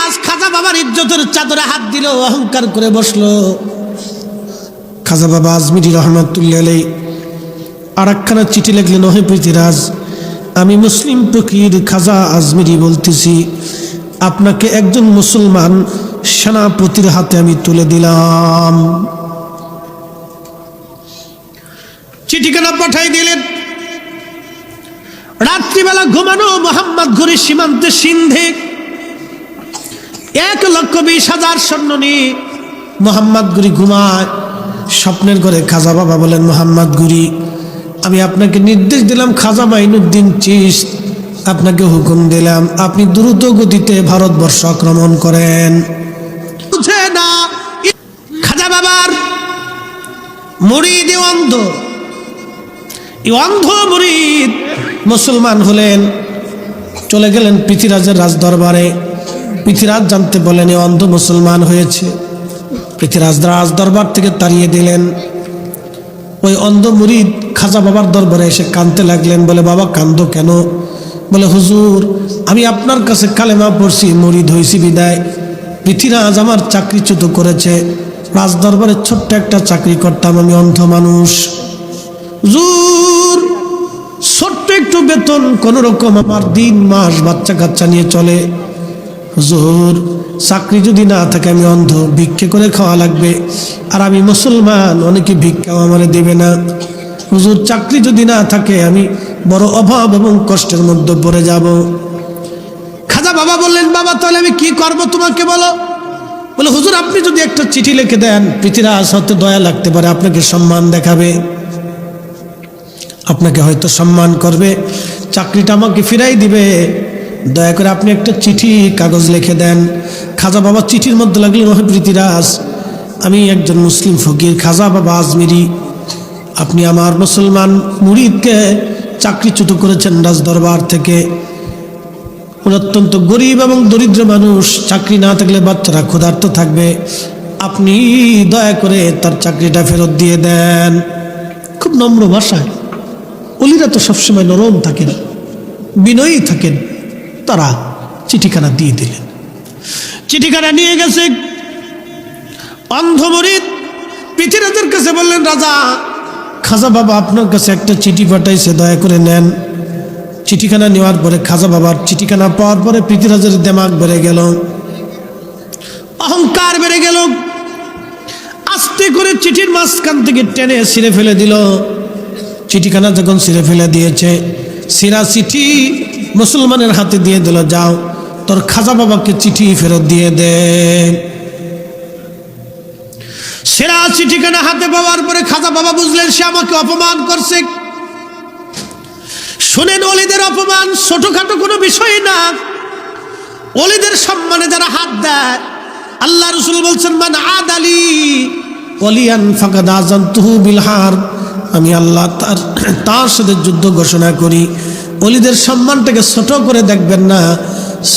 পৃথিরাজ খাজা বাবার ইজ্জতের চাদরে হাত দিল, অহংকার করে বসলো। খাজা বাবা আজমিরি রহমাতুল্লাহ আলাইহি আর একখানা চিঠি লিখলেন, ওহে পৃথিরাজ, আমি মুসলিম ফকির খাজা আজমিরি বলতেছি, আপনাকে একজন মুসলমান সেনাপতির হাতে আমি তুলে দিলাম। চিঠিখানা পাঠাই দিলেন। রাত্রিবেলা ঘুমানো মোহাম্মদ ঘুরি সীমান্তে সিন্ধে 1,20,000 সৈন্য নিয়ে মোহাম্মদ ঘুরি ঘুমায়। স্বপ্নের ঘরে খাজা বাবা বলেন, মোহাম্মদ ঘুরি, আমি আপনাকে নির্দেশ দিলাম, খাজা মাইনুদ্দিন চিশত আপনাকে হুকুম দিলাম, আপনি দ্রুত গতিতে ভারতবর্ষ আক্রমণ করেন। বুঝে না খাজা বাবার মুরিদ অন্ধ, অন্ধ মুরিদ মুসলমান হলেন, চলে গেলেন পৃথিরাজের রাজদরবারে। পৃথিরাজ জানতে বলেন এ অন্ধ মুসলমান হয়েছে। পৃথিরাজ রাজদরবার থেকে তাড়িয়ে দিলেন। ওই অন্ধ মুরিদ খাজা বাবার দরবারে এসে কাঁদতে লাগলেন। বলে, বাবা কান্দো কেন? বলে, হুজুর, আমি আপনার কাছে কালেমা পড়ছি, মুরিদ হয়েছি বিদায় পৃথিরাজ আমার চাকরিচ্যুত করেছে। রাজদরবারে ছোট্ট একটা চাকরি করতাম, আমি অন্ধ মানুষ। হুজুর, ছোট্ট একটু বেতন, কোন রকম আমার দিন মাস বাচ্চা কাচ্চা নিয়ে চলে। হুজুর, চাকরি যদি না থাকে আমি অন্ধ, ভিক্ষে করে খাওয়া লাগবে, আর আমি মুসলমান, অনেকে ভিক্ষাও আমারে দেবে না। হুজুর, চাকরি যদি না থাকে আমি বড় অভাব এবং কষ্টের মধ্যে পড়ে যাব। খাজা বাবা বললেন, বাবা তাহলে আমি কি করব তোমাকে বলো। বলে, হুজুর, আপনি যদি একটা চিঠি লিখে দেন, পৃথিরাজ হয়তো দয়া লাগতে পারে, আপনাকে সম্মান দেখাবে, আপনাকে হয়তো সম্মান করবে, চাকরিটা আমাকে ফিরাই দিবে। দয়া করে আপনি একটা চিঠি কাগজ লিখে দেন। খাজা বাবা চিঠির মধ্যে লাগলেন, ওহে পৃথিরাজ, আমি একজন মুসলিম ফকির খাজা বাবা আজমিরি, আপনি আমার মুসলমান মুরিদকে চাকরিচ্যুত করেছেন রাজদরবার থেকে। অত্যন্ত গরিব এবং দরিদ্র মানুষ, চাকরি না থাকলে বাচ্চারা ক্ষুধার্ত থাকবে, আপনি দয়া করে তার চাকরিটা ফেরত দিয়ে দেন। খুব নম্র ভাষায়, ওলিরা তো সবসময় নরম থাকেন, বিনয়ী থাকেন, তারা চিঠিখানা দিয়ে দিলেন। চিঠিখানা নিয়ে গেছে অন্ধ মুরিদ পৃথিরাজের কাছে, বললেন, রাজা, খাজা বাবা আপনার কাছে একটা চিঠি পাঠাইছে, দয়া করে নেন। চিঠিখানা নেওয়ার পরে খাজা বাবার চিঠিখানা পাওয়ার পরে পৃথিরাজের দিমাগ বেড়ে গেল, অহংকার বেড়ে গেল। আস্তে করে চিঠির মাঝখান থেকে টেনে ছিঁড়ে ফেলে দিল। চিঠিখানা যখন ছিঁড়ে ফেলে দিয়েছে, সিরা চিঠি মুসলমানের হাতে দিয়ে দিল, যাও তোর খাজা বাবাকে চিঠি ফেরত দিয়ে দে। সেরা চিঠিখানা হাতে পাওয়ার পরে খাজা বাবা বুঝলেন সে আমাকে অপমান করছে। শুনেন, ওলিদের অপমান ছোটখাটো কোনো বিষয় না। ওলিদের সম্মানে যারা হাত দেয়, আল্লাহ রাসূল বলছেন, মান আদালি ওলিয়ান ফাকাদ আযানতুহু বিল হারব, আমি আল্লাহ তার সাথে যুদ্ধ ঘোষণা করি। ওলিদের সম্মানটাকে ছোট করে দেখবেন না,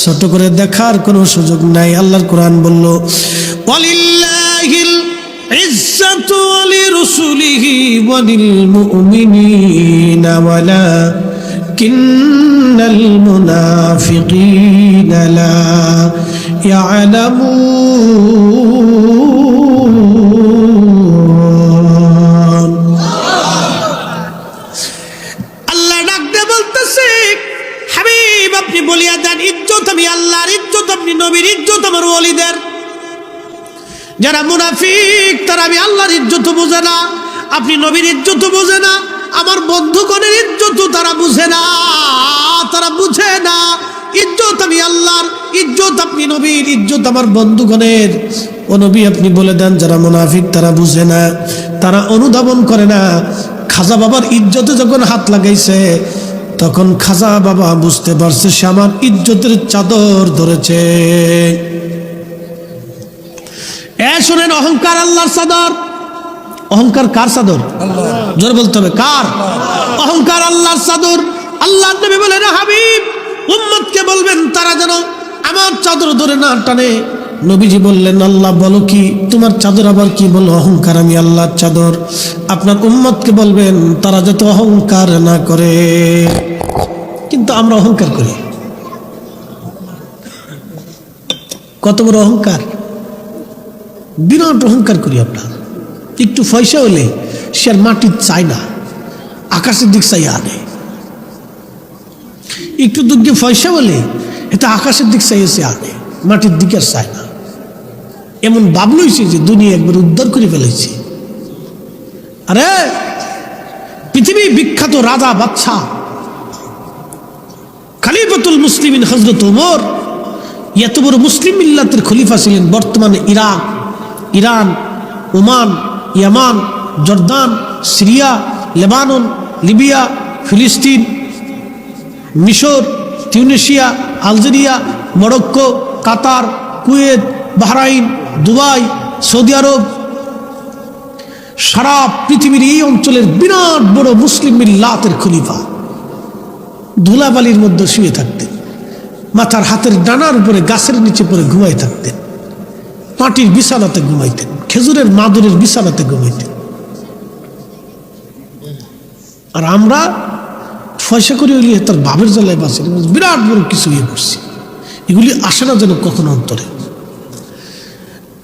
ছোট করে দেখার কোনো সুযোগ নাই। আল্লাহর কোরআন বলল, ওয়ালিল্লাহিল ইজ্জাতু ওয়ালিরাসূলিহি ওয়ালিল মুমিনিনা ওয়ালাকিন্নাল মুনাফিকিনা লা ইয়ালামুন। আল্লাহ ডাকতে বলতেছে, হাবিব আপনি বলিয়া দেন, ইজ্জত আমি আল্লাহর, ইজ্জত আপনি নবীর, ইজ্জত আমার ওলিদের। যারা মুনাফিক তারা আমি আল্লাহর ইজ্জত বোঝে না, আপনি নবীর ইজ্জত বোঝে না, আমার বন্ধুগণের ইজ্জত তারা বুঝে না, তারা বুঝে না। ইজ্জত আমি আল্লাহর, ইজ্জত আপনি নবীর, ইজ্জত আমার বন্ধুগণের। ও নবী আপনি বলে দেন, যারা মুনাফিক তারা বুঝে না, তারা অনুধাবন করে না। খাজা বাবার ইজ্জতে যখন হাত লাগাইছে, তখন খাজা বাবা বুঝতে পারছে সে আমার ইজ্জতের চাদর ধরেছে। শুনেন, অহংকার আল্লাহর চাদর। অহংকার কার চাদর? জোরে বলতে হবে, কার? অহংকার আল্লাহর চাদর। আল্লাহর নবী বলেন, হাবিব উম্মতকে বলবেন তারা যেন আমার চাদর ধরে না টানে। নবীজি বললেন, আল্লাহ বলো কি, তোমার চাদর আবার কি বলো? অহংকার আমি আল্লাহর চাদর। আপনার উম্মতকে বলবেন তারা যাতে অহংকার না করে। কিন্তু আমরা অহংকার করি। কত বড় অহংকার, বিরাট অহংকার করি আমরা। একটু পয়সা হলে সে আর মাটির চায় না, আকাশের দিক চাই আনে। একটু দুঃখে পয়সা বলে এটা আকাশের দিক চাইছে আনে, মাটির দিকে আর চায় না। এমন ভাবলইছে যে দুনিয়া একবার উদ্ধার করে ফেলেছে। আরে পৃথিবী বিখ্যাত রাজা বাদশাহ খলিফাতুল মুসলিমিন হযরত ওমর এত বড় মুসলিম মিল্লাতের খলিফা ছিলেন। বর্তমানে ইরাক, ইরান, ওমান, ইয়ামান, জর্দান, সিরিয়া, লেবানন, লিবিয়া, ফিলিস্তিন, মিশর, তিউনিসিয়া, আলজেরিয়া, মরক্কো, কাতার, কুয়েত, বাহরাইন, দুবাই, সৌদি আরব, সারা পৃথিবীর এই অঞ্চলের বিরাট বড় মুসলিম মিল্লাতের খলিফা। ধুলাবালির মধ্যে শুয়ে থাকতেন, মাথার হাতের ডানার উপরে গাছের নিচে পড়ে ঘুমাই থাকতেন, মাটির বিছানাতে ঘুমাইতেন, খেজুরের মাদুরের বিছানাতে ঘুমাইতেন। আর আমরা পয়সা করে হইলে তার বাপের জ্বালায় বাঁচে, বিরাট বড় কিছু ইয়ে করছি। এগুলি আসে না যেন কখনো অন্তরে।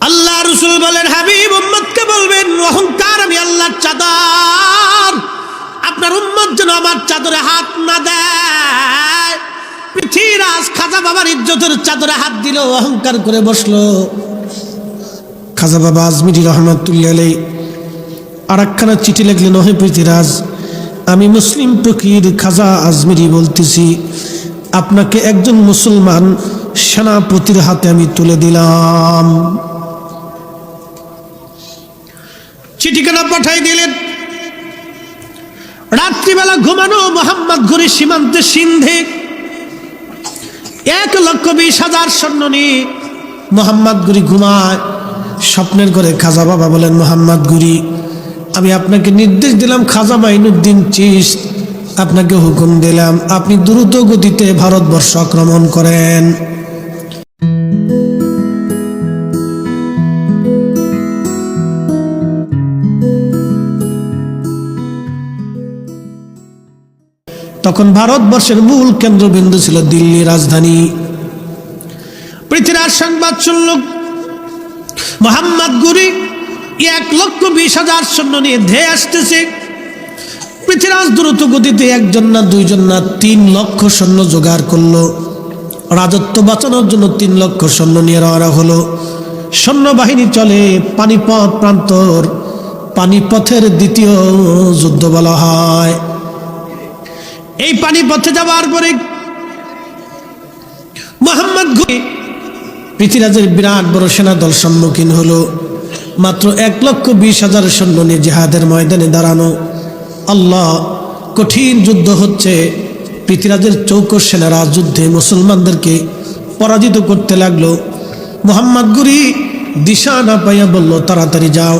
আল্লাহ রাসূল বলেন, হাবিব উম্মতকে বলবেন, অহংকার আমি আল্লাহর চাদর, আপনার উম্মত যেন আমার চাদরে হাত না দেয়। পৃথিবীরাজ খাজা বাবার ইজ্জতের চাদরে হাত দিল, অহংকার করে বসলো। খাজা বাবা আজমিরি রহমাতুল্লাহ আলাইহি আর একখানা চিঠি লিখলেন, ওহে পৃথিবীরাজ, আমি মুসলিম ফকির খাজা আজমিরি বলতেছি, আপনাকে একজন মুসলমান সেনাপতির হাতে আমি তুলে দিলাম। চিঠিখানা পাঠাই দিলেন। রাত্রিবেলা ঘুমানো মোহাম্মদ ঘুরি সীমান্তে সিন্ধে 1,20,000 সৈন্য নিয়ে মোহাম্মদ ঘুরি ঘুমায়। স্বপ্নের ঘরে খাজা বাবা বলেন, মোহাম্মদ ঘুরি, আমি আপনাকে নির্দেশ দিলাম, খাজা মাইনুদ্দিন চিশত আপনাকে হুকুম দিলাম, আপনি দ্রুত গতিতে ভারতবর্ষ আক্রমণ করেন। তখন ভারতবর্ষের মূল কেন্দ্রবিন্দু ছিল দিল্লি রাজধানী। পৃথিবীর সংবাদ শুনল মোহাম্মদ ঘুরি 1,20,000 সৈন্য নিয়ে ধেয়ে আসতেছে। পৃথিবীরাজ দ্রুত গতিতে একজন না, দুইজন না, 3 লক্ষ সৈন্য জোগাড় করলো। রাজত্ব বাঁচানোর জন্য 3 লক্ষ সৈন্য নিয়ে রওনা হলো। সৈন্যবাহিনী চলে পানিপথ প্রান্তর, পানিপথের দ্বিতীয় যুদ্ধ বলা হয়। এই পানিপথে যাওয়ার পরে মোহাম্মদ ঘুরি পৃথিবীরাজের বিরাট বড় সেনা দল সম্মুখীন হলো। মাত্র 1,20,000 সৈন্য নিয়ে জিহাদের ময়দানে দাঁড়ানো। আল্লাহ, কঠিন যুদ্ধ হচ্ছে। পৃথিবীরাজের চৌকস সেনারা যুদ্ধে মুসলমানদেরকে পরাজিত করতে লাগলো। মোহাম্মদ ঘুরি দিশা না পাইয়া বলল, তাড়াতাড়ি যাও,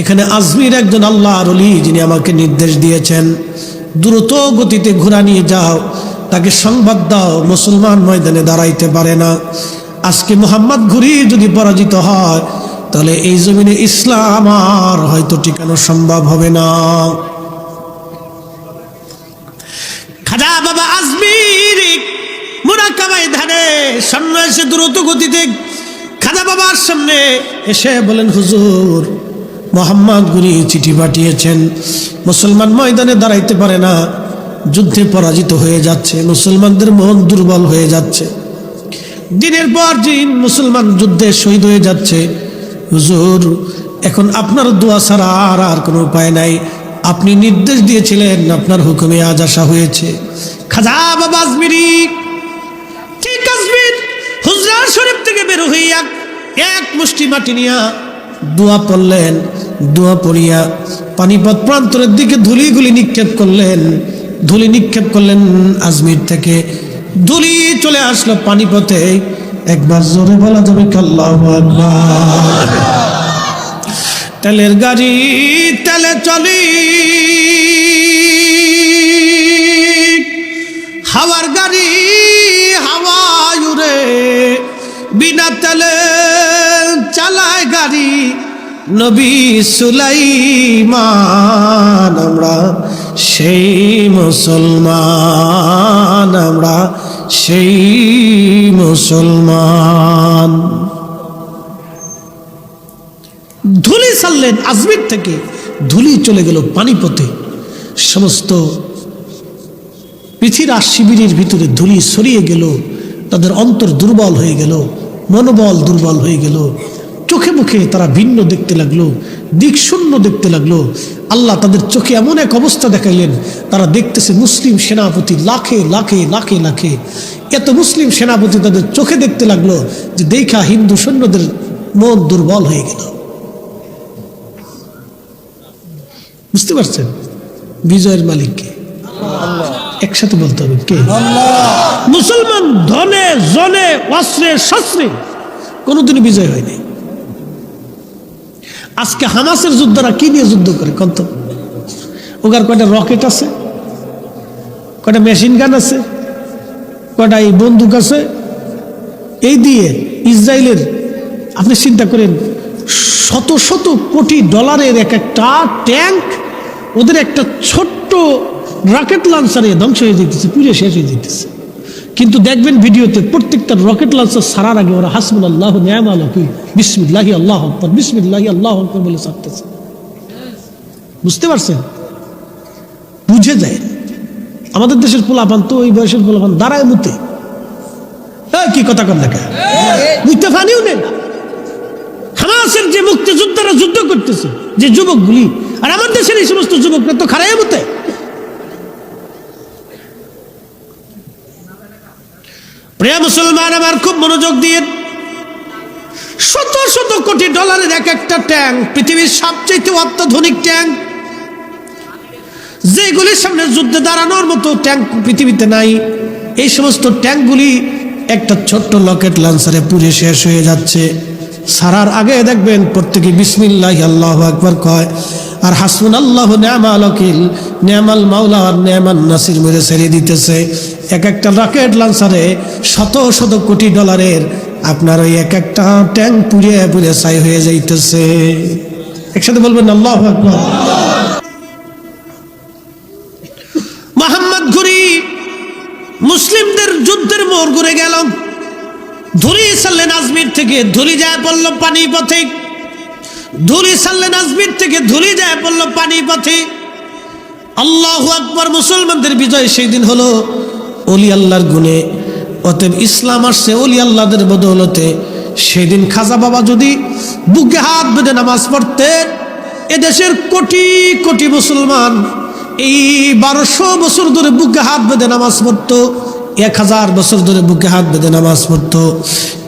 এখানে আজমির একজন আল্লাহর ওলি, যিনি আমাকে নির্দেশ দিয়েছেন, দ্রুত গতিতে ঘোড়া নিয়ে যাও, তাকে সংবাদ দাও মুসলমান ময়দানে দাঁড়াইতে পারে না। আজকে মোহাম্মদ ঘুরি যদি পরাজিত হয়, তাহলে এই জমিনে ইসলাম আর হয়তো টিকানো সম্ভব হবে না। খাজা বাবা আজমির মুরাকাবায় ধারে সামনে এসে দ্রুত গতিতে খাজা বাবার সামনে এসে বলেন, হুজুর, মোহাম্মদ ঘুরি চিঠি পাঠিয়েছেন, মুসলমান ময়দানে দাঁড়াইতে পারে না, যুদ্ধে পরাজিত হয়ে যাচ্ছে, মুসলমানদের মন দুর্বল হয়ে যাচ্ছে, দিনের পর দিন মুসলমান যুদ্ধে শহীদ হয়ে যাচ্ছে। হুজুর, এখন আপনার দোয়া ছাড়া আর কোনো উপায় নাই, আপনি নির্দেশ দিয়েছিলেন, আপনার হুকুমে আজ আসা হয়েছে। খাজা বাবা আজমিরি ঠিক আজমির হুজরা শরীফ থেকে বের হইয়া এক মুষ্টি মাটি নিয়া দোয়া পড়লেন। দোয়া পড়িয়া পানিপথ প্রান্তরের দিকে ধুলিগুলি নিক্ষেপ করলেন। ধুলি নিক্ষেপ করলেন আজমির থেকে, ধুলি চলে আসলো পানিপথে। একবার জোরে বলা যাবে আল্লাহু আকবার। তেলের গাড়ি তেলে চলি, হাওয়ার গাড়ি হাওয়ায় উড়ে, বিনা তেলে চালায় গাড়ি নবী সুলাইমান। আমরা সেই মুসলমান, আমরা সেই মুসলমান। ছাড়লেন আজমির থেকে, ধুলি চলে গেল পানিপথে। সমস্ত পৃথিবীর শিবিরের ভিতরে ধুলি ছড়িয়ে গেল, তাদের অন্তর দুর্বল হয়ে গেল, মনোবল দুর্বল হয়ে গেল, চোখে মুখে তারা ভিন্ন দেখতে লাগলো, দিক শূন্য দেখতে লাগলো। আল্লাহ তাদের চোখে এমন এক অবস্থা দেখাইলেন, তারা দেখতেছে মুসলিম সেনাপতি লাখে লাখে লাখে লাখে, এত মুসলিম সেনাপতি তাদের চোখে দেখতে লাগলো যে দেখা হিন্দু সৈন্যদের মন দুর্বল হয়ে গেল। বুঝতে পারছেন বিজয়ের মালিককে? একসাথে বলতে হবে কে? মুসলমান ধনে জনে অস্ত্রে শস্ত্রে কোনোদিনই বিজয় হয়নি। আজকে হামাসের যোদ্ধারা কি নিয়ে যুদ্ধ করে কত? ওগার কয়টা রকেট আছে, কয়টা মেশিন গান আছে, কয়টা এই বন্দুক আছে, এই দিয়ে ইসরায়েলের আপনি চিন্তা করেন শত শত কোটি ডলারের এক একটা ট্যাঙ্ক ওদের একটা ছোট্ট রকেট লঞ্চারে ধ্বংস হয়ে যেতেছে, পুড়ে শেষ হয়ে যেতেছে। কিন্তু দেখবেন ভিডিওতে প্রত্যেকটা রকেট লঞ্চার ছাড়ার আগে ওরা হাসবুনাল্লাহু নি'মাল ওয়াকিল, বিসমিল্লাহি আল্লাহু আকবার, বিসমিল্লাহি আল্লাহু আকবার বলে ছাড়তেছে। বুঝতে পারছেন? বুঝে যায়। আমাদের দেশের পোলাপান তো ওই বয়সের পোলাপান দাঁড়ায় মুতে, কি কথা কন দেখা বুঝতে পানিও নেই। হামাসের যে মুক্তিযোদ্ধারা যুদ্ধ করতেছে, যে যুবকগুলি, আর আমার দেশের এই সমস্ত যুবকরা তো খারায় মুতে। প্রিয় মুসলমান আমার, খুব মনোযোগ দিয়ে, শত শত কোটি ডলারের এক একটা ট্যাঙ্ক, পৃথিবীর সবচেয়ে অত্যাধুনিক ট্যাঙ্ক, যেগুলির সামনে যুদ্ধে দাঁড়ানোর মতো ট্যাঙ্ক পৃথিবীতে নাই, এই সমস্ত ট্যাঙ্কগুলি একটা ছোট্ট রকেট লঞ্চারে পুড়ে শেষ হয়ে যাচ্ছে। সারার আগে দেখবেন প্রত্যেকে বিসমিল্লাহি আল্লাহু আকবার কয়, আর হাসবুনাল্লাহু নি'মাল ওয়াকিল, নি'মাল মাওলা আর নি'মান নাসির মেরে ছেড়ে দিতেছে। এক একটা রকেট লঞ্চারে শত শত কোটি ডলারের আপনার ওই এক একটা ট্যাঙ্ক পুড়িয়ে পুড়ে ছাই হয়ে যাইতেছে। একসাথে বলবেন আল্লাহু আকবার। মোহাম্মদ ঘুরি মুসলিমদের যুদ্ধের মোড় ঘুরে গেল, ধুলি ছাড়লেন আজমির থেকে, ধুলি যায় পড়ল পানিপথে, ধুলি ছাড়লেন আজমির থেকে, ধুলি যায় পড়ল পানিপথে। আল্লাহু আকবার, মুসলমানদের বিজয় সেই দিন হলো ওলি আল্লাহর গুণে। অতএব ইসলাম আসছে ওলি আল্লাহদের বদৌলতে। সেদিন খাজা বাবা যদি বুকে হাত বেঁধে নামাজ পড়তেন, এদেশের কোটি কোটি মুসলমান এই 1200 বছর ধরে বুকে হাত বেঁধে নামাজ পড়তো, 1000 বছর ধরে বুকে হাত বেঁধে নামাজ পড়তো।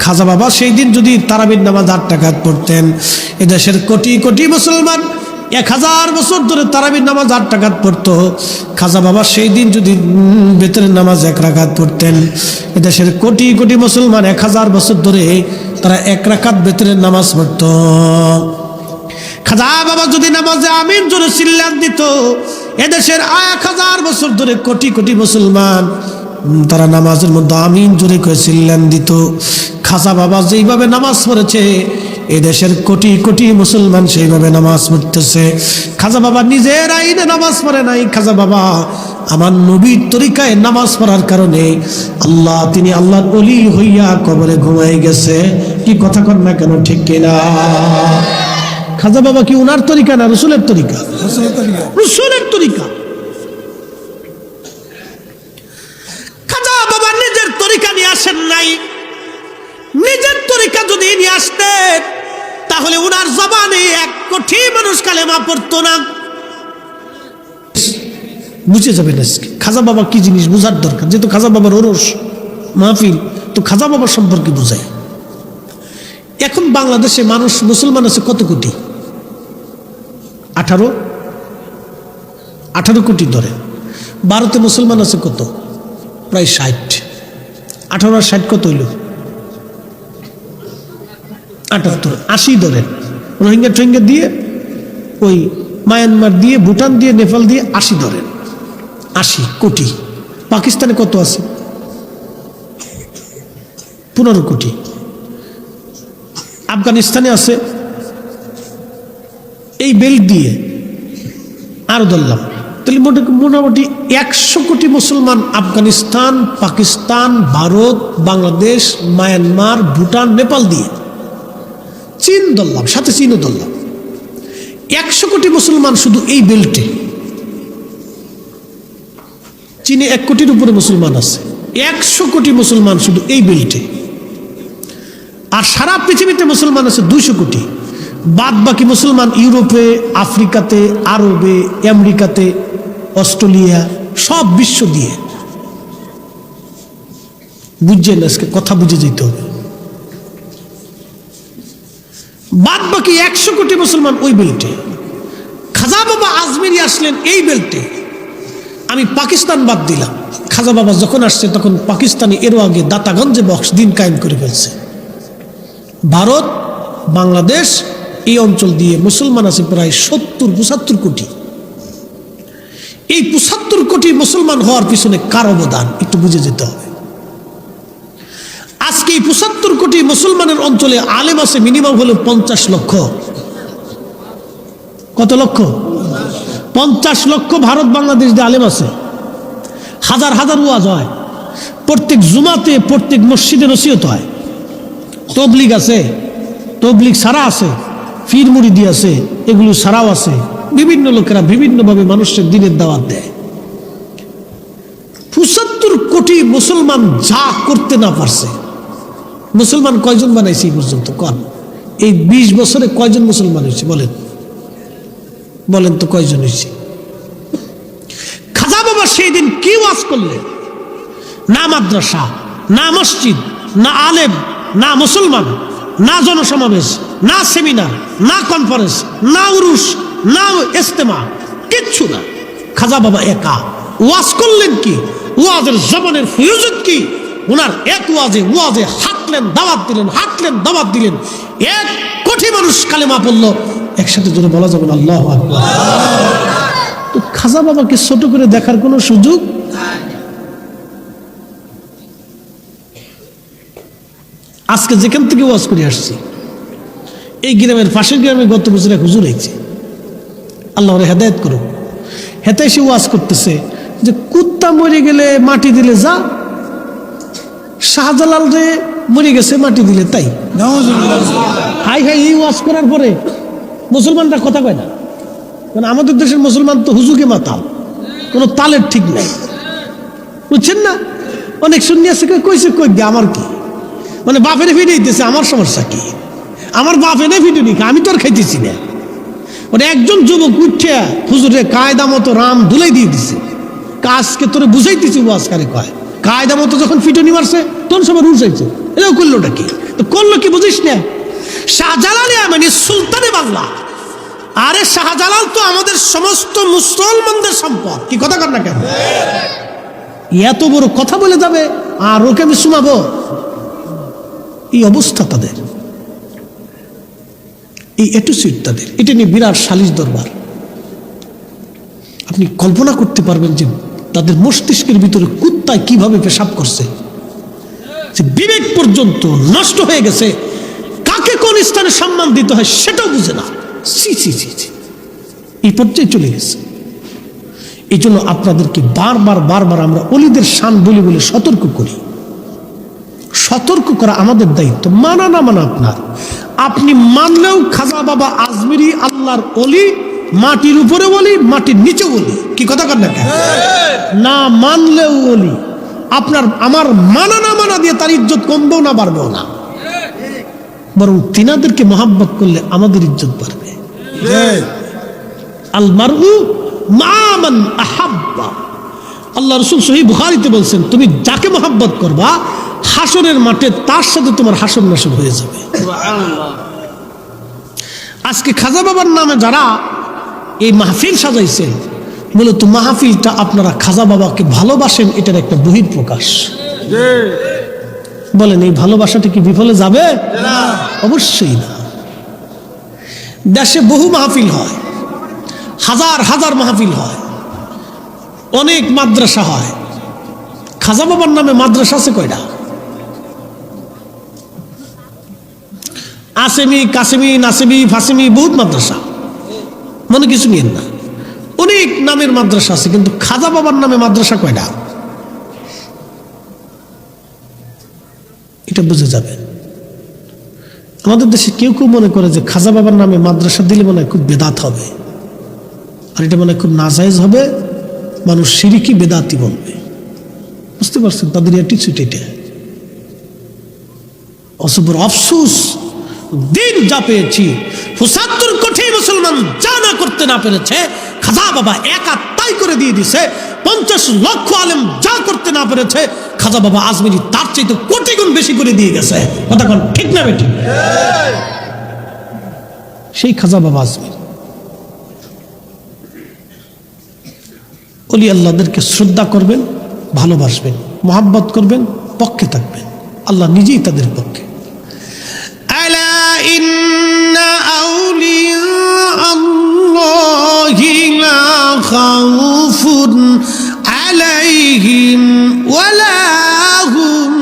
খাজা বাবা সেই দিন যদি তারাবির নামাজ 8 রাকাত পড়তেন, এদেশের কোটি কোটি মুসলমান 1000 বছর ধরে তারাবির নামাজ 8 রাকাত পড়তো। খাজা বাবা সেই দিন যদি বেতরের নামাজ 1 রাকাত পড়তেন, এদেশের কোটি কোটি মুসলমান 1000 বছর ধরে তারা 1 রাকাত বেতরের নামাজ পড়তো। খাজা বাবা যদি নামাজে আমিন জোরে চিল্লান দিত, এদেশের 1000 বছর ধরে কোটি কোটি মুসলমান তারা নামাজের মধ্যে আমিন জোরে করে চিল্লান দিত। খাজা বাবা যেইভাবে নামাজ পড়েছে, এদেশের কোটি কোটি মুসলমান সেইভাবে নামাজ পড়তেছে। খাজা বাবা নিজের আইনে নামাজ পড়ে নাই, খাজা বাবা আমার নবীর তরিকায় নামাজ পড়ার কারণে আল্লাহ, তিনি আল্লাহর ওলি হইয়া কবরে ঘুমাই গেছে। কি কথা কন না কেন, ঠিক কিনা? খাজা বাবা কি উনার তরিকা না রসুলের তরিকা? রসুলের তরিকা। খাজা বাবা নিজের তরিকা নিয়ে আসেন নাই। নিজের তরিকা যদি নিয়ে আসতেন, তাহলে উনার জবানে 1 কোটি মানুষ কালেমা পড়তো না। বুঝে যাবেন আজকে খাজা বাবা কি জিনিস বোঝার দরকার। যেহেতু খাজা বাবার ওরস মাহফিল, তো খাজা বাবার সম্পর্কে বোঝায়। এখন বাংলাদেশে মানুষ মুসলমান আছে কত কোটি? 18 কোটি ধরে। ভারতে মুসলমান আছে কত? প্রায় 60। 18 আর 60 কত হইল? 78, 80 ধরেন। রোহিঙ্গা টোহিঙ্গা দিয়ে, ওই মায়ানমার দিয়ে, ভুটান দিয়ে, নেপাল দিয়ে 80 ধরেন। 80 কোটি। পাকিস্তানে কত আছে? 15 কোটি। আফগানিস্তানে আছে, এই বেল্ট দিয়ে আরো ধরলাম, তাহলে মোটামুটি 100 কোটি মুসলমান আফগানিস্তান, পাকিস্তান, ভারত, বাংলাদেশ, মায়ানমার, ভুটান, নেপাল দিয়ে, চীন ধরলাম, সাথে চীনও ধরলাম, 100 কোটি মুসলমান শুধু এই বেল্টে। চীনে 1 কোটির উপরে মুসলমান আছে, 100 কোটি মুসলমান শুধু এই বেল্টে। আর সারা পৃথিবীতে মুসলমান আছে 200 কোটি। বাদ বাকি মুসলমান ইউরোপে, আফ্রিকাতে, আরবে, আমেরিকাতে, অস্ট্রেলিয়া, সব বিশ্ব দিয়ে। বুঝছেন? আজকে কথা বুঝে যেতে হবে। বাদ বাকি 100 কোটি মুসলমান ওই বেল্টে। খাজা বাবা আজমিরি আসলেন এই বেল্টে। আমি পাকিস্তান বাদ দিলাম। খাজা বাবা যখন আসছে তখন পাকিস্তানি এরও আগে দাতাগঞ্জে বক্স দিন কায়েম করে ফেলছে। ভারত, বাংলাদেশ এই অঞ্চল দিয়ে মুসলমান আছে প্রায় 70-75 কোটি। এই 75 কোটি মুসলমান হওয়ার পিছনে কার অবদান একটু বুঝে যেতে হবে। আজকে এই 75 কোটি মুসলমানের অঞ্চলে আলেম আছে মিনিমাম হলো 50 লক্ষ। কত লক্ষ? 50 লক্ষ ভারত বাংলাদেশ দিয়ে আলেম আছে। হাজার হাজার ওয়াজ হয়, প্রত্যেক জুমাতে প্রত্যেক মসজিদে নসিহত হয়। তবলিগ আছে, তবলিগ সারা আছে, পীর মুরিদি আছে, এগুলো সারাও আছে। বিভিন্ন লোকেরা বিভিন্নভাবে মানুষের দিনের দাওয়াত দেয়। 75 কোটি মুসলমান যা করতে না পারছে, মুসলমান কয়জন বানাইছে এই পর্যন্ত? কন, এই 20 বছরে কয়জন মুসলমান হয়েছে? বলেন বলেন তো কয়জন হয়েছে? খাজা বাবা সেই দিন কি ওয়াজ করলেন? না মাদ্রাসা, না মসজিদ, না আলেম, না মুসলমান, না জনসমাবেশ, না সেমিনার, না কনফারেন্স, না উরুস, না ইজতেমা, কিচ্ছু না। খাজা বাবা একা ওয়াজ করলেন কি? ওয়াজের জবানের ফয়জত কি? ওনার এক ওয়াজে হাঁটলেন, দাওয়াত দিলেন, হাঁটলেন, দাওয়াত দিলেন। 1 কোটি মানুষ কালেমা পড়লো একসাথে। জন্য বলা যাবে না আল্লাহু আকবার। তো খাজা বাবাকে ছোট করে দেখার কোনো সুযোগ? আজকে যেখান থেকে ওয়াজ করে আসছি, এই গ্রামের পাশের গ্রামে গত বছর এক হুজুর হয়েছে, আল্লাহ হেদায়েত করুক। হেতে সে ওয়াজ করতেছে যে কুত্তা মরে গেলে মাটি দিলে যা, শাহজালাল রে মরে গেছে মাটি দিলে তাই। হাই হাই, এই ওয়াজ করার পরে মুসলমানরা কথা কয় না। কারণ আমাদের দেশের মুসলমান তো হুজুকে মাতাল, কোনো তালের ঠিক নাই, বুঝছেন না? অনেক সন্ন্যাসী কইছে কই গে আমার কি, মানে বাপের ফিরে দিতেছে, আমার সমস্যা কি? আমার বাপ এনে ফিরে নি, আমি তো আর খাইতেছি না। মানে একজন যুবক উঠছে হুজুরে কায়দা মতো রাম ধুলাই দিয়ে দিছে। কাজকে তোরে বুঝাইতেছি ওয়াজ কারে কয়। কায়দা মতো যখন ফিটনি মারছে তখন সবাই রুসাইছে, এটাও করলোটা কি? তো করলো কি বুঝিস না? শাহজালালে মানে সুলতানে বাংলা। আরে শাহজালাল তো আমাদের সমস্ত মুসলমানদের সম্পদ। কি কথা কর না কেন? এত বড় কথা বলে যাবে আর ওকে আমি শুনাবো? এই অবস্থা তাদের, এই অ্যাটিটিউড তাদের। এটা নিয়ে বিরাট সালিশ দরবার। আপনি কল্পনা করতে পারবেন যে তাদের মস্তিষ্কের ভিতরে কুত্তায় কিভাবে পেশাব করছে, যে বিবেক পর্যন্ত নষ্ট হয়ে গেছে। কাকে কোন স্থানে সম্মান দিতে হয় সেটাও বুঝে না। সি সি সি সি, এই পর্যায়ে চলে গেছে। এই জন্য আপনাদেরকে বারবার আমরা অলিদের শান বলি বলে সতর্ক করি। সতর্ক করা আমাদের দায়িত্ব, মানা না মানা আপনার। আপনি মানলেও খাজা বাবা আজমিরি আল্লাহর অলি, মাটির উপরে বলি, মাটির নিচে বলি। কি কথা কর না কেন? না মানলেও অলি। আপনার আমার মানা না মানা দিয়ে তার ইজ্জত কমবেও না, বাড়বেও না, বরং তিনাদেরকে মহাব্বত করলে আমাদের ইজ্জত বাড়বে। আল মারউ মা মান আহাব্বা। আল্লাহ রাসূল সহিহ বুখারীতে বলছেন, তুমি যাকে মহাব্বত করবা হাসরের মাঠে তার সাথে তোমার হাসর নাসর হয়ে যাবে। আজকে খাজা বাবার নামে যারা এই মাহফিল সাজাইছেন, মূলত মাহফিলটা আপনারা খাজা বাবাকে ভালোবাসেন, এটার একটা বহিঃপ্রকাশ। বলেন, এই ভালোবাসাটা কি বিফলে যাবে? অবশ্যই না। দেশে বহু মাহফিল হয়, হাজার হাজার মাহফিল হয়, অনেক মাদ্রাসা হয়। খাজা বাবার নামে মাদ্রাসা আছে কয়টা? আসেমি, কাসেমি, নাসেমি, ফাসেমি, বহুত মাদ্রাসা। মনে কিছু নিয়েন না, অনেক নামের মাদ্রাসা আছে, কিন্তু খাজা বাবার নামে মাদ্রাসা কয়টা? এটা বুঝে যাবেন। আমাদের দেশে কেউ কেউ মনে করে যে খাজা বাবার নামে মাদ্রাসা দিলে মনে হয় খুব বেদাত হবে, আর এটা মনে হয় খুব নাজায়েজ হবে, মানুষ শিরিকি বেদাতি বলবে। বুঝতে পারছেন তাদের অ্যাটিচিউড এটা। অসবর আফসোস, দিন যা পেয়েছি ৭৫ কোটি মুসলমান যা না করতে না পেরেছে খাজা বাবা একা তাই করে দিয়ে দিছে। ৫০ লক্ষ আলেম যা করতে না পেরেছে খাজা বাবা আজমিরি তার চাইতে কোটি গুণ বেশি করে দিয়ে গেছে। কথা কোন ঠিক না বেটি? সেই খাজা বাবা আজমিরি ওলি আল্লাহদেরকে শ্রদ্ধা করবেন, ভালোবাসবেন, মোহাব্বত করবেন, পক্ষে থাকবেন, আল্লাহ নিজেই তাদের পক্ষে। আলা ইন্না আউলিয়া আল্লাহি লা খাউফুন আলাইহিম ওয়া লা হুম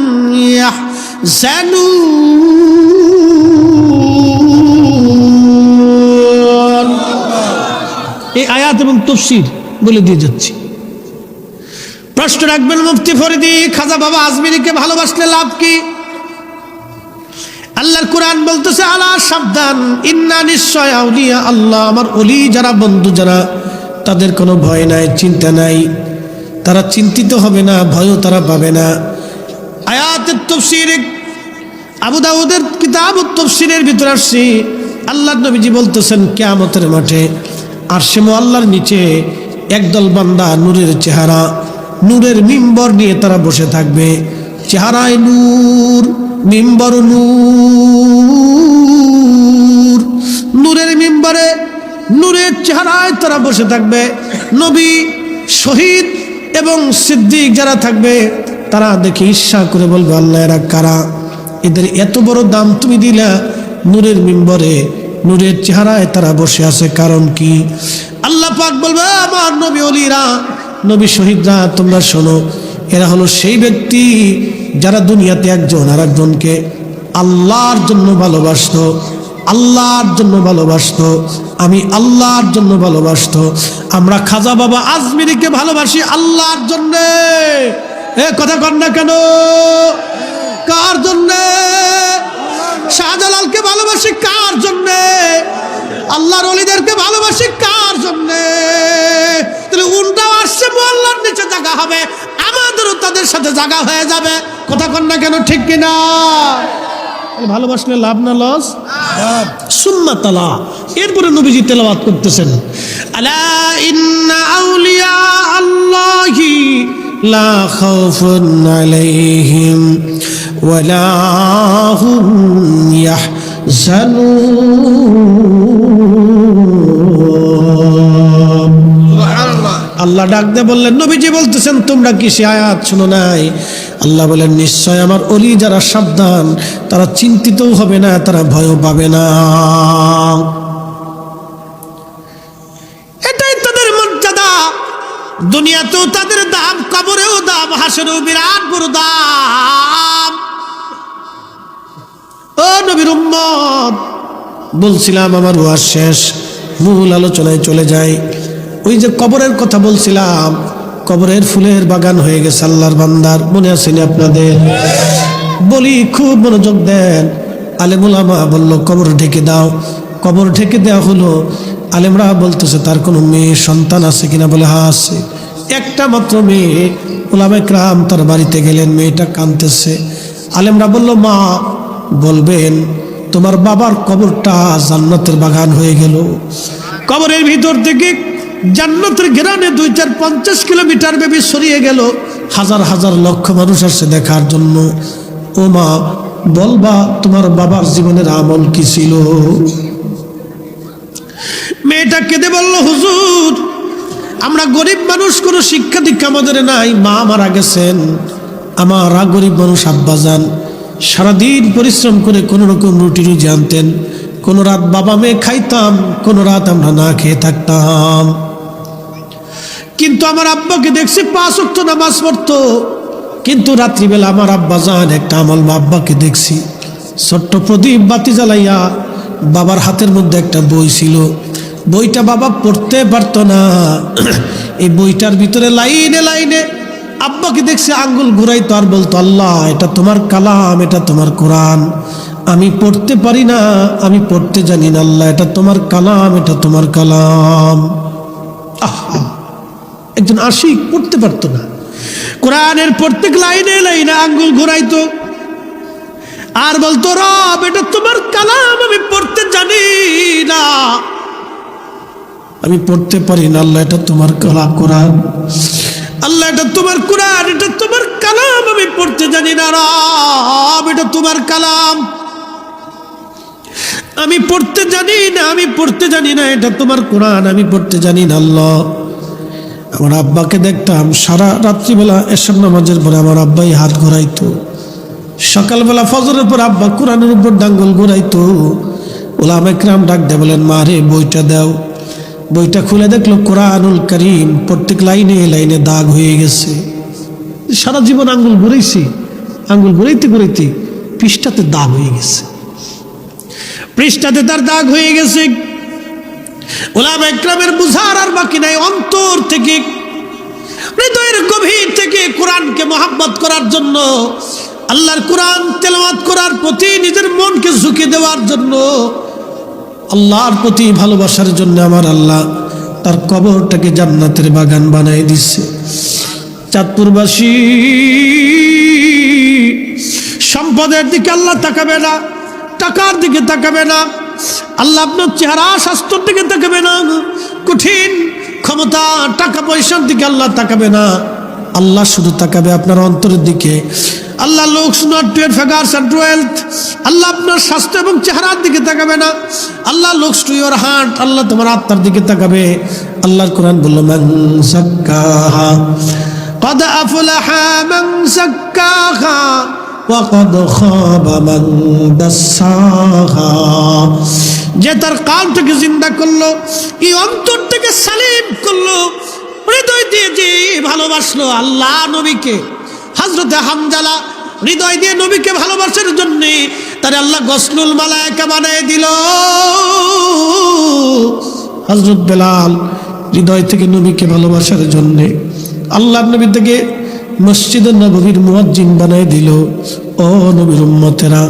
ইয়াহজানুন। এই আয়াত এবং তাফসীর বলে দিয়ে যাচ্ছি। প্রশ্ন রাখবেন মুফতি ফরিদি, খাজা বাবা আজমিরিকে ভালোবাসলে লাভ কি? আল্লাহর কোরআন বলতেছে আলা সাবধান, ইন্না নিশ্চয় আউলিয়া আল্লাহ, আমার ওলি যারা, বন্ধু যারা, তাদের কোনো ভয় নাই, চিন্তা নাই, তারা চিন্তিত হবে না, ভয়ও তারা পাবে না। আয়াতের তাফসীর আবু দাউদের কিতাবুত তাফসীরের ভিতরে আসছে আল্লাহর নবীজি বলতেছেন কিয়ামতের মাঠে আরশে মুআল্লার নিচে একদল বান্দা নূরের চেহারা, নূরের মিম্বর নিয়ে তারা বসে থাকবে। চেহারায় নূর, মিম্বর নূর, নূরের মিম্বরে নূরের চেহারায় তারা বসে থাকবে। নবী, শহীদ এবং সিদ্দিক যারা থাকবে তারা দেখে ঈর্ষা করে বলবে আল্লাহ এরা কারা, এদের এত বড় দাম তুমি দিলা, নূরের মিম্বরে নূরের চেহারায় তারা বসে আছে, কারণ কি? আল্লাহ পাক বলবে আমার নবী ওলিরা, নবী শহীদরা, তোমরা শোনো, এরা হলো সেই ব্যক্তি যারা দুনিয়াতে একজন আর একজনকে আল্লাহর জন্য ভালোবাসতো, আল্লাহর জন্য ভালোবাসতো, আমি আল্লাহর জন্য ভালোবাসতো। আমরা খাজা বাবা আজমিরিকে ভালোবাসি আল্লাহর জন্যে। এ কথা কন না কেন? কার জন্যে? শাহজালালকে ভালোবাসি কার জন্যে? আল্লাহর ওলিদেরকে ভালোবাসি কার জন্যে? তাহলে উনটাও আসছে মোল্লার নিচে জায়গা হবে, আমাদেরও তাদের সাথে জায়গা হয়ে যাবে। কথা কন না কেন? ঠিক কিনা? ভালোবাসলে লাভ না লস? সুম্মা তালা, এরপরে নবীজি তেলাওয়াত করতেছেন আলা ইন্না আউলিয়া আল্লাহি লা খাউফুন আলাইহিম ওয়া লা হুম ইয়াহজানুন। আল্লাহ ডাক দিয়ে বললেন, নবীজি বলতেছেন তোমরা কি সে আয়াত শুনো নাই? আল্লাহ বলেন নিশ্চয় আমার ওলি যারা সাবধান, তারা চিন্তিতও হবে না, তারা ভয়ও পাবে না। এটাই তাদের মর্যাদা। দুনিয়াতেও তাদের দাম, কবরেও দাম, হাসরেও বিরাট বড় দাম। ও নবীর উম্মত, বলছিলাম আমার ওয়াজ শেষ, মূল আলোচনায় চলে যায়। ওই যে কবরের কথা বলছিলাম, কবরের ফুলের বাগান হয়ে গেছে আল্লাহর বান্দার, মনে আসেনি আপনাদের? বলি খুব মনোযোগ দেন। আলেম ওলামা বলল কবর ঢেকে দাও, কবর ঢেকে দেওয়া হলো। আলেমরা বলতেছে তার কোনো মেয়ে সন্তান আছে কিনা? বলে হ্যাঁ আছে, একটা মাত্র মেয়ে। ওলামা ইকরাম তার বাড়িতে গেলেন, মেয়েটা কাঁদতেছে। আলেমরা বলল মা বলবেন তোমার বাবার কবরটা জান্নাতের বাগান হয়ে গেল। কবরের ভিতর থেকে জান্নাতের ঘেরানে 2-4-50 কিলোমিটার ব্যাপী ছড়িয়ে গেল। হাজার হাজার লক্ষ মানুষ আসছে দেখার জন্য। ও মা বলবা তোমার বাবার জীবনের আমল কি ছিল? মেয়েটা কেঁদে বলল হুজুর আমরা গরিব মানুষ, কোনো শিক্ষা দীক্ষা আমাদের নাই, মা মারা গেছেন, আমারা গরিব মানুষ, আব্বা যান সারাদিন পরিশ্রম করে কোনো রকম রুটি রুজি আনতেন, কোনো রাত বাবা মেয়ে খাইতাম, কোনো রাত আমরা না খেয়ে থাকতাম। কিন্তু আমার আব্বাকে দেখছি 5 ওয়াক্ত নামাজ পড়তো, কিন্তু রাত্রিবেলা আমার আব্বা যান একটা আমল, আব্বাকে দেখছি ছোট্ট প্রদীপ বাতি জ্বালাইয়া, বাবার হাতের মধ্যে একটা বই ছিল, বইটা বাবা পড়তে পারতো না। এই বইটার ভিতরে লাইনে লাইনে আব্বাকে দেখছে আঙ্গুল ঘুরাইতো আর বলতো আল্লাহ এটা তোমার কালাম, এটা তোমার কোরআন। আমি পড়তে পারি না, আমি পড়তে জানি না আল্লাহ, এটা তোমার কালাম, এটা তোমার কালাম। আহা, একজন আশিক পড়তে পারতো না, কোরআনের প্রত্যেক লাইনে লাইনে আঙ্গুল ঘুরাইতো আর বলতো রব এটা তোমার কালাম, আমি পড়তে জানি না, আমি পড়তে পারি না আল্লাহ, এটা তোমার কালাম কোরআন, আল্লাহ এটা তোমার কোরআন, এটা তোমার কালাম, আমি পড়তে জানি না রব, এটা তোমার কালাম, আমি পড়তে জানি না, আমি পড়তে জানি না, এটা তোমার কোরআন, আমি পড়তে জানি না আল্লাহ। আমার আব্বাকে দেখতাম সারা রাত্রিবেলা এশার নামাজের পরে আমার আব্বাই হাত ঘোরাইতো, সকালবেলা ফজরের পর আব্বা কোরআনের উপর ডাঙ্গল ঘোরাইতো। ওলামা ইকরাম ডাক দেয়, বলেন মা রে বইটা দাও। বইটা খুলে দেখলো কোরআনুল কারীম, প্রত্যেক লাইনে লাইনে দাগ হয়ে গেছে। সারা জীবন আঙ্গুল ঘুরাইছি, আঙ্গুল ঘুরাইতে ঘুরাইতে পৃষ্ঠাতে দাগ হয়ে গেছে, পৃষ্ঠাতে তার দাগ হয়ে গেছে। ওলামা ইকরামের বুঝার আর বাকি নাই, অন্তর থেকে হৃদয়ের গভীর থেকে কোরআনকে মহব্বত করার জন্য, আল্লাহর কোরআন তেলাওয়াত করার প্রতি নিজের মনকে ঝুঁকে দেওয়ার জন্য, আল্লাহর প্রতি ভালোবাসার জন্য আমার আল্লাহ তার কবরটাকে জান্নাতের বাগান বানাই দিচ্ছে। চাঁদপুরবাসী সম্পদের দিকে আল্লাহ তাকাবে না, টাকার দিকে তাকাবে না, আল্লাহ আপনার চেহারা স্বাস্থ্যের দিকে তাকাবে না, কঠিন ক্ষমতা টাকা পয়সার দিকে আল্লাহ তাকাবে না, আল্লাহ শুধু তাকাবে আপনার অন্তরের দিকে। Allah looks not to your figures and wealth, Allah আপনার স্বাস্থ্য এবং চেহারার দিকে তাকাবে না, Allah looks to your heart, Allah তোমার আত্মার দিকে তাকাবে। আল্লাহর কোরআন বলল মান যাক্কাহা ক্বাদ আফলাহা মান যাক্কাহা ওয়া ক্বাদ খাবা মান দাসসাহা। যে তার কালটাকে জিন্দা করলো, এই অন্তরটাকে সালিম করলো, হৃদয় দিয়ে যে ভালোবাসলো আল্লাহ নবীকে, হযরতে হামজালা হৃদয় দিয়ে নবীকে ভালোবাসার জন্য তার আল্লাহ গসলুল মালায়েকা বানায় দিল। হযরত বেলাল হৃদয় থেকে নবীকে ভালোবাসার জন্য আল্লাহ নবী থেকে মসজিদে নববীর মুয়াজ্জিন বানায় দিল। ও নবীর উম্মতেরা,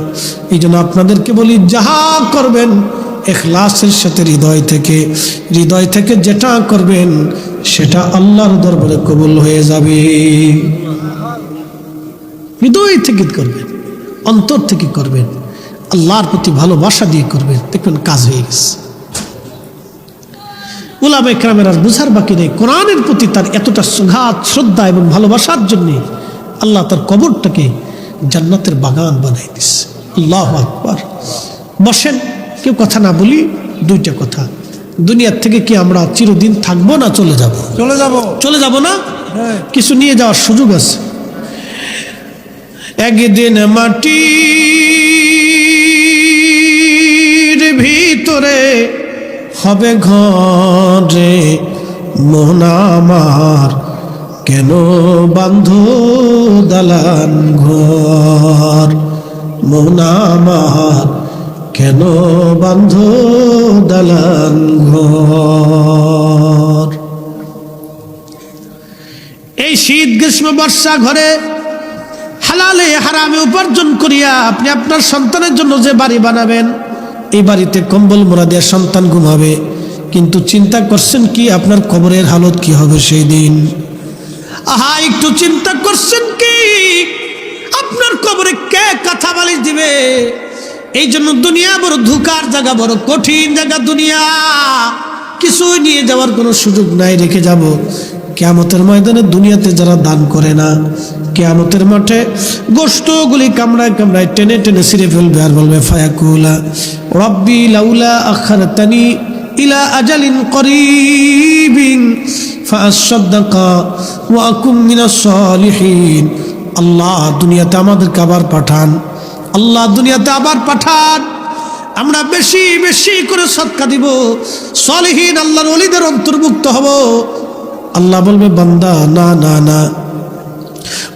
এই জন্য আপনাদেরকে বলি, যাহা করবেন ইখলাসের সাথে হৃদয় থেকে যেটা করবেন সেটা আল্লাহর দরবারে কবুল হয়ে যাবে। হৃদয় থেকে করবেন, অন্তর থেকে করবেন, আল্লাহর প্রতি ভালোবাসা দিয়ে করবেন, দেখবেন কাজ হয়ে গেছে। উলামা ইকরামের আর বুঝার বাকি নেই, কোরআনের প্রতি তার এতটা সুঘাত শ্রদ্ধা এবং ভালোবাসার জন্য আল্লাহ তার কবরটাকে জান্নাতের বাগান বানাই দিচ্ছে। আল্লাহু আকবার। বসেন, কেউ কথা না বলি, দুইটা কথা, দুনিয়ার থেকে কি আমরা চিরদিন থাকবো না চলে যাব? চলে যাব না, কিছু নিয়ে যাওয়ার সুযোগ আছে। একদিন মাটির ভিতরে হবে ঘরে, মন আমার কেন বাঁধো দালান ঘর, মন আমার কেন বাঁধো দালান ঘর। এই শীত গ্রীষ্ম বর্ষা ঘরে হালালে হারামে উপার্জন করিয়া আপনি আপনার সন্তানের জন্য যে বাড়ি বানাবেন, এই বাড়িতে কম্বল মোড়া দিয়ে সন্তান ঘুমাবে, কিন্তু চিন্তা করছেন কি আপনার কবরের হালত কি হবে সেই দিন? আহা, একটু চিন্তা করছেন কি আপনার কবরে কে কথা বালিশ দিবে? এই জন্য দুনিয়া বড় ধোঁকার জায়গা, বড় কঠিন জায়গা দুনিয়া, কিছুই নিয়ে যাওয়ার কোনো সুযোগ নাই, রেখে যাব। কিয়ামতের ময়দানে দুনিয়াতে যারা দান করে না, কিয়ামতের মাঠে গোশতগুলি কামড়ায় কামড়ায় টেনে টেনে ছিঁড়ে ফেলবে আর বলবে ফায়াকুলা রব্বি লাউলা আখারতানি ইলা আজালিন করিবিন ফাআসাদদাকা ওয়া আকুম মিনাস সালিহিন। আল্লাহ দুনিয়াতে আমাদেরকে আবার পাঠান, আল্লাহ দুনিয়াতে আবার পাঠান, আমরা বেশি বেশি করে সদকা দিব, সালিহিন আল্লাহর ওলিদের অন্তর্ভুক্ত হব। আল্লাহ বলবে বান্দা না না না,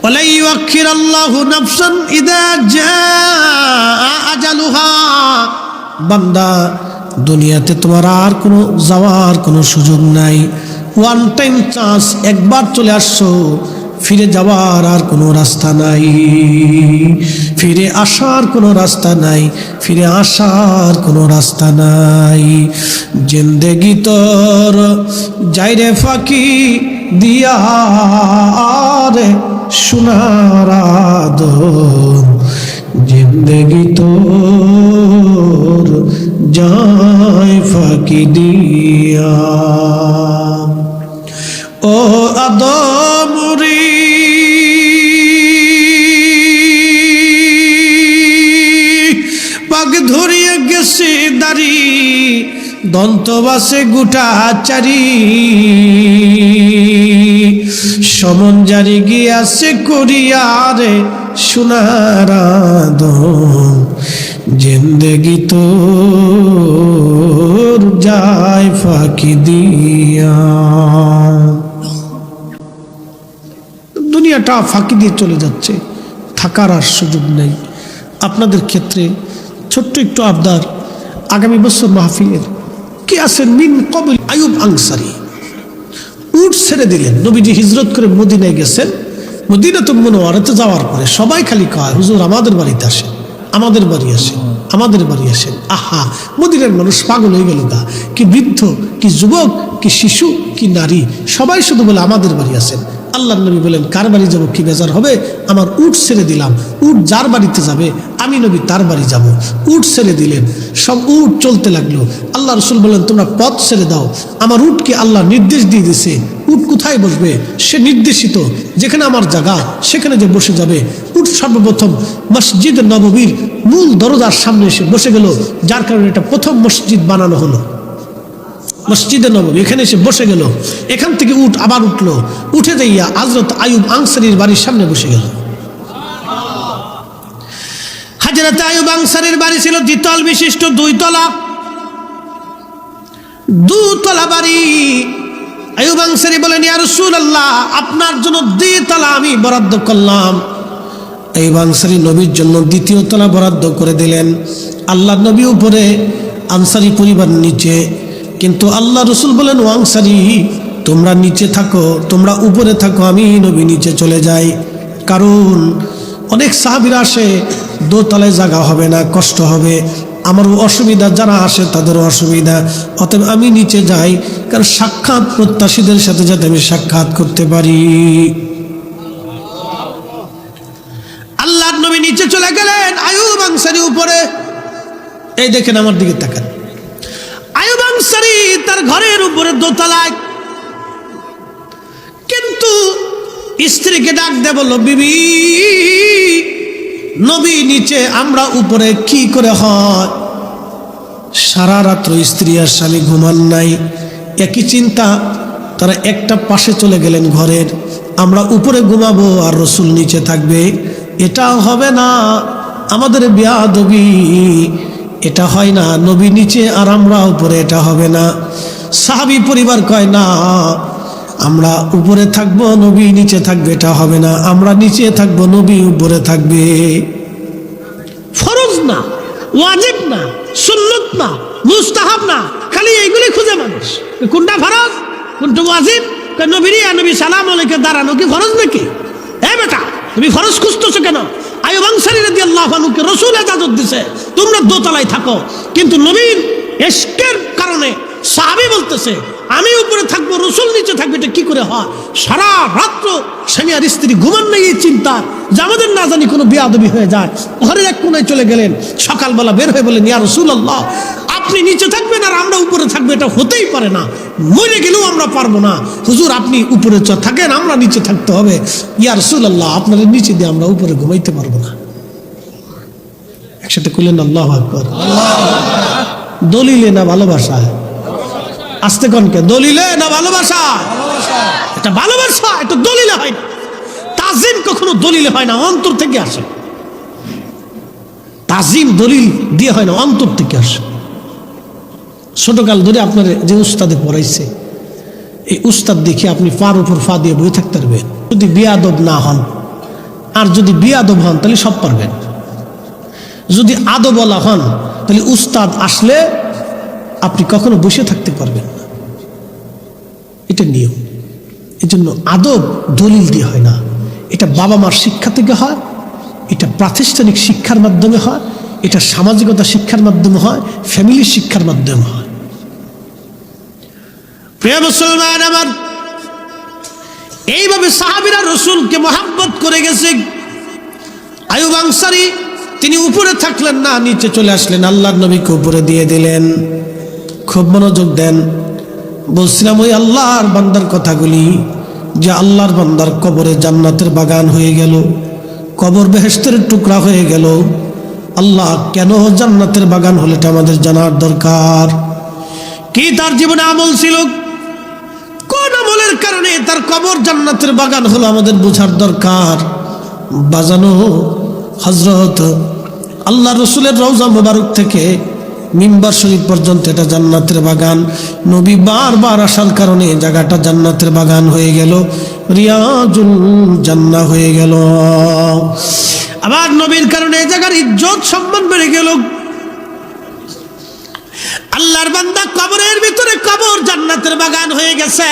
ওয়ালা ইউআখিরাল্লাহু নাফসান ইযা জাআ আজালুহা। বান্দা দুনিয়াতে তোমার আর কোনো যাওয়ার কোনো সুযোগ নাই, ওয়ান টাইম চান্স, একবার চলে আসছো, ফিরে যাওয়ার আর কোনো রাস্তা নাই, ফিরে আসার কোনো রাস্তা নাই, ফিরে আসার কোনো রাস্তা নাই। জিন্দেগি তোর যাইরে ফাঁকি দিয়া রে সোনার আদম, জিন্দেগি তোর যায় ফাঁকি দিয়া। ও আদম রে পাগ ধরিয়া গেছে দাড়ি, দন্তবাসে গোটা চারি, সমন জারি গিয়াছে করিয়ারে সোনার আদম, জিন্দেগি তোর যায় ফাঁকি দিয়া। দুনিয়াটা ফাঁকি দিয়ে চলে যাচ্ছে, থাকার আর সুযোগ নেই। আপনাদের ক্ষেত্রে ছোট্ট একটু আবদার, আগামী বছর মাহফিলের কে আছেন মিন কবল আইয়ুব আনসারী উট ছেড়ে দিলেন, নবীজি হিজরত করে মদিনায় গেছেন, মদিনাতুল মুনাওয়ারাতে যাওয়ার পরে সবাই খালি কয় হুজুর আমাদের বাড়িতে আসেন, আমাদের বাড়ি আসেন, আমাদের বাড়ি আসেন। আহা, মদিনার মানুষ পাগল হয়ে গেল গা, কি বৃদ্ধ কি যুবক কি শিশু কি নারী, সবাই শুধু বলে আমাদের বাড়ি আসেন। আল্লাহ নবী বলেন কার বাড়ি যাব কি বেজার হবে, আমার উট ছেড়ে দিলাম, উট যার বাড়িতে যাবে আমি নবী তার বাড়ি যাব। উট ছেড়ে দিলেন, সব উট চলতে লাগলো। আল্লাহ রসুল বলেন তোমরা পথ ছেড়ে দাও, আমার উটকে আল্লাহ নির্দেশ দিয়ে দিছে, উট কোথায় বসবে সে নির্দেশিত, যেখানে আমার জায়গা সেখানে যে বসে যাবে। উট সর্বপ্রথম মসজিদ নববীর মূল দরজার সামনে এসে বসে গেল, যার কারণে এটা প্রথম মসজিদ বানানো হলো, মসজিদে নববী, এখানে এসে বসে গেল। এখান থেকে উট আবার উঠলো, উঠে যাইয়া হযরত আইয়ুব আনসারীর বাড়ির সামনে বসে গেল। হযরত আইয়ুব আনসারীর বাড়ি ছিল দ্বিতল বিশিষ্ট, দুতলা বাড়ি। আইয়ুব আনসারী বলেন ইয়া রাসূলুল্লাহ আপনার জন্য দ্বিতলা আমি বরাদ্দ করলাম। আইয়ুব আনসারী নবীর জন্য দ্বিতীয় তলা বরাদ্দ করে দিলেন। আল্লাহ নবী উপরে, আনসারী পরিবার নিচে, কিন্তু আল্লাহ রসুল বলেন ও আনসারী তোমরা নিচে থাকো, তোমরা উপরে থাকো, আমি নবী নিচে চলে যাই। কারণ অনেক সাহাবীরা আসে, দোতলায় জায়গা হবে না, কষ্ট হবে, আমারও অসুবিধা, যারা আসে তাদেরও অসুবিধা, অতএব আমি নিচে যাই, কারণ সাক্ষাৎ প্রত্যাশীদের সাথে যাতে আমি সাক্ষাৎ করতে পারি। আল্লাহ নবী নিচে চলে গেলেন, আইয়ুব আনসারী উপরে। এই দেখেন আমার দিকে তাকান, আইয়ুব আনসারী তার ঘরের উপরে দোতলায়, কিন্তু স্ত্রীকে ডাক দিয়ে বলল বিবি নবী নিচে আমরা উপরে, কি করে হয়? সারা রাত্র স্ত্রী আর স্বামী ঘুমান নাই, একই চিন্তা। তারা একটা পাশে চলে গেলেন ঘরের, আমরা উপরে ঘুমাবো আর রসুল নিচে থাকবে, এটা হবে না, আমাদের বেয়াদবি, এটা হয় না, নবী নিচে আর আমরা উপরে, এটা হবে না। সাহাবী পরিবার কয় না আমরা উপরে থাকবো নবী নিচে থাকবে, এটা হবে না, আমরা নিচে থাকবো নবী উপরে থাকবে। ফরজ না, ওয়াজিব না, সুন্নত না, মুস্তাহাব না, খালি এইগুলি খুঁজে মানুষ কোনটা ফরজ কোনটা ওয়াজিব। নবীরে নবী সালাম আলাইকে দাঁড়ানো কি ফরজ নাকি? এ বেটা তুমি ফরজ খুঁজতেছো কেন? আইয়ুব আনসারী রাদিয়াল্লাহু আনহুকে রাসূল ইজাজত দিয়েছে তোমরা দোতলায় থাকো, কিন্তু নবীর ইশকের কারণে সাহাবী বলতেছে আমি উপরে থাকবো রাসূল নিচে থাকবে, এটা কি করে হয়? সারা রাত্র স্বামী আর স্ত্রী ঘুমান নাই এই চিন্তা যে আমাদের না জানি কোনো বেয়াদবি হয়ে যায়। ঘরের এক কোণায় চলে গেলেন, সকালবেলা বের হয়ে বলেন ইয়া রাসূলুল্লাহ আপনি নিচে থাকবেন আর আমরা উপরে থাকবো, এটা হতেই পারে না, মরে গেলেও আমরা পারবো না, হুজুর আপনি উপরে থাকেন আমরা নিচে থাকতে হবে। ইয়া রাসূলুল্লাহ আপনাদের নিচে দিয়ে আমরা উপরে ঘুমাইতে পারবো না। একসাথে কইলেন আল্লাহু আকবার। দলিলে না ভালোবাসা? আস্তে কনকে, দলিলে না ভালোবাসা? এটা ভালোবাসা, এটা দলিলে হয় না। তাজিম কখনো দলিলে হয় না, অন্তর থেকে আসে। তাজিম দলিল দিয়ে হয় না, অন্তর থেকে আসে। ছোটকাল ধরে আপনার যে উস্তাদে পড়াইছে, এই উস্তাদ দেখে আপনি পার উপর ফা দিয়ে বই থাকতে পারবেন যদি বিয়াদব না হন। আর যদি বিয়াদব হন তাহলে সব পারবেন। যদি আদবওয়ালা হন তাহলে উস্তাদ আসলে আপনি কখনো বসে থাকতে পারবেন না, এটা নিয়ম। এই জন্য আদব দলিল দিয়ে হয় না, এটা বাবা মার শিক্ষা থেকে হয়, এটা প্রাতিষ্ঠানিক শিক্ষার মাধ্যমে হয়, এটা সামাজিকতা শিক্ষার মাধ্যমে হয়, ফ্যামিলির শিক্ষার মাধ্যমে হয়। প্রিয় মুসলমান আমার, এইভাবে সাহাবীরা রাসূলকে মহব্বত করে গেছে। আইয়ুব আনসারী তিনি উপরে থাকলেন না, নিচে চলে আসলেন, আল্লাহর নবীকে উপরে দিয়ে দিলেন। খুব মনোযোগ দেন। বলছিলাম ওই আল্লাহর বান্দার কথাগুলি, যে আল্লাহর বান্দার কবরে জান্নাতের বাগান হয়ে গেল, কবর বেহেশতের টুকরা হয়ে গেল। আল্লাহ কেন জান্নাতের বাগান হলো এটা আমাদের জানার দরকার। কি তার জীবনে আমল ছিল, কোন আমলের কারণে তার কবর জান্নাতের বাগান হলো আমাদের বোঝার দরকার। বাজানো হযরত আল্লাহ রসুলের রওজা মুবারক থেকে মিম্বার শরীফ পর্যন্ত এটা জান্নাতের বাগান। নবী বারবার আসার কারণে জায়গাটা জান্নাতের বাগান হয়ে গেল, রিয়াজুল জান্নাহ হয়ে গেল। আবার নবীর কারণে এই জায়গার ইজ্জত সম্মান বেড়ে গেল। আল্লাহর বান্দা কবরের ভিতরে, কবর জান্নাতের বাগান হয়ে গেছে।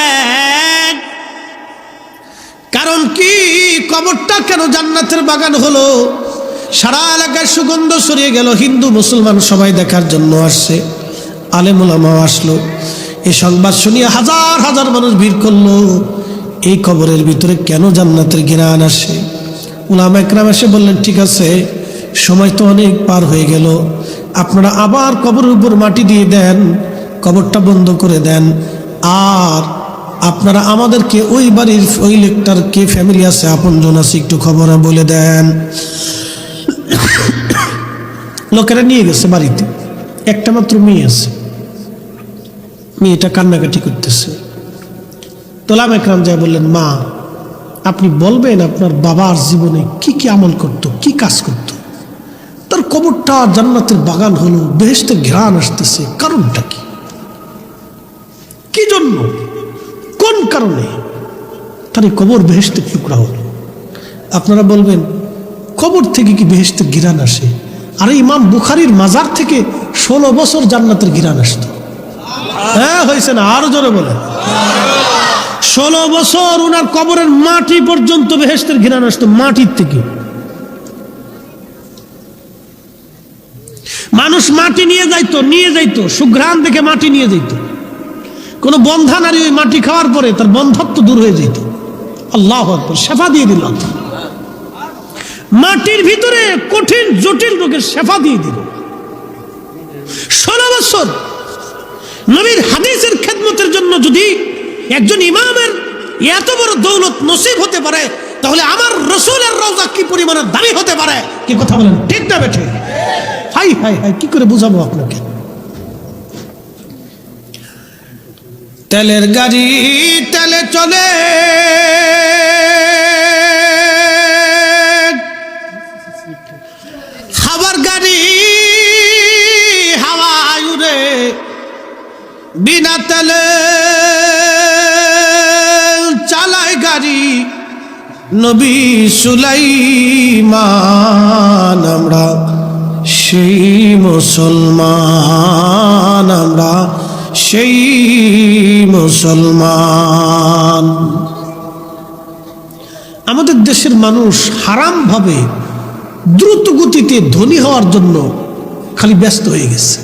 কারণ কি, কবরটা কেন জান্নাতের বাগান হলো? সারা এলাকায় সুগন্ধ ছড়িয়ে গেল, হিন্দু মুসলমান সবাই দেখার জন্য আসছে, আলেম ওলামাও আসলো। এই সংবাদ শুনিয়ে হাজার হাজার মানুষ ভিড় করলো। এই কবরের ভিতরে কেন জান্নাতের ঘ্রাণ আসে? উলামা ইকরাম এসে বললেন, ঠিক আছে, সময় তো অনেক পার হয়ে গেল, আপনারা আবার কবরের উপর মাটি দিয়ে দেন, কবরটা বন্ধ করে দেন, আর আপনারা আমাদেরকে ওই বাড়ির ওই লোকটার কে ফ্যামিলি আছে, আপনজন আছে, একটু খবর বলে দেন। লোকেরা নিয়ে গেছে বাড়িতে, একটা মাত্র মেয়ে আছে, মেয়েটা কান্নাকাটি করতেছে। উলামা ইকরাম যায় বললেন, মা আপনি বলবেন আপনার বাবার জীবনে কি কি আমল করত, কি কাজ করত, তার কবরটা জান্নাতের বাগান হলো, বেহেশতের ঘ্রাণ আসতেছে, কারণটা কি, কি জন্য, কোন কারণে তার এই কবর বেহেশতের টুকরা হলো? আপনারা বলবেন কবর থেকে কি বেহেশতের ঘ্রাণ আসে? আর ইমাম বুখারীর মাজার থেকে 16 বছর জান্নাতের ঘ্রাণ আসতো। হ্যাঁ হয়েছে না? আরো জোরে বলেন। 16 বছর ওনার কবরের মাটি পর্যন্ত বেহেশতের ঘ্রাণ আসতো, মাটির থেকে। মানুষ মাটি নিয়ে যাইতো, সুঘ্রাণ দেখে মাটি নিয়ে যাইত। কোন বন্ধা নারী ওই মাটি খাওয়ার পরে তার বন্ধত্ব দূর হয়ে যেত। আল্লাহু আকবার, শেফা দিয়ে দিল। মাটির ভিতরে কঠিন জটিল রোগের শেফা দিয়ে দিল। 16 বছর নবীর হাদিসের খেদমতের জন্য যদি একজন ইমামের এত বড় দৌলত নসিব হতে পারে, তাহলে আমার রাসূলের রওজা কি পরিমাণে দামি হতে পারে? কি কথা বলেন, ঠিক না বেঠে? হাই হাই হাই, কি করে বুঝাবো আপনাকে? তেলের গাড়ি তেলে চলে, হাওয়ার গাড়ি হাওয়ায় উড়ে, বিনা তেলে চালায় গাড়ি নবী সুলাইমান। আমরা সেই মুসলমান, আমরা সেই মুসলমান। আমাদের দেশের মানুষ হারাম ভাবে দ্রুত গতিতে ধনী হওয়ার জন্য খালি ব্যস্ত হয়ে গেছে।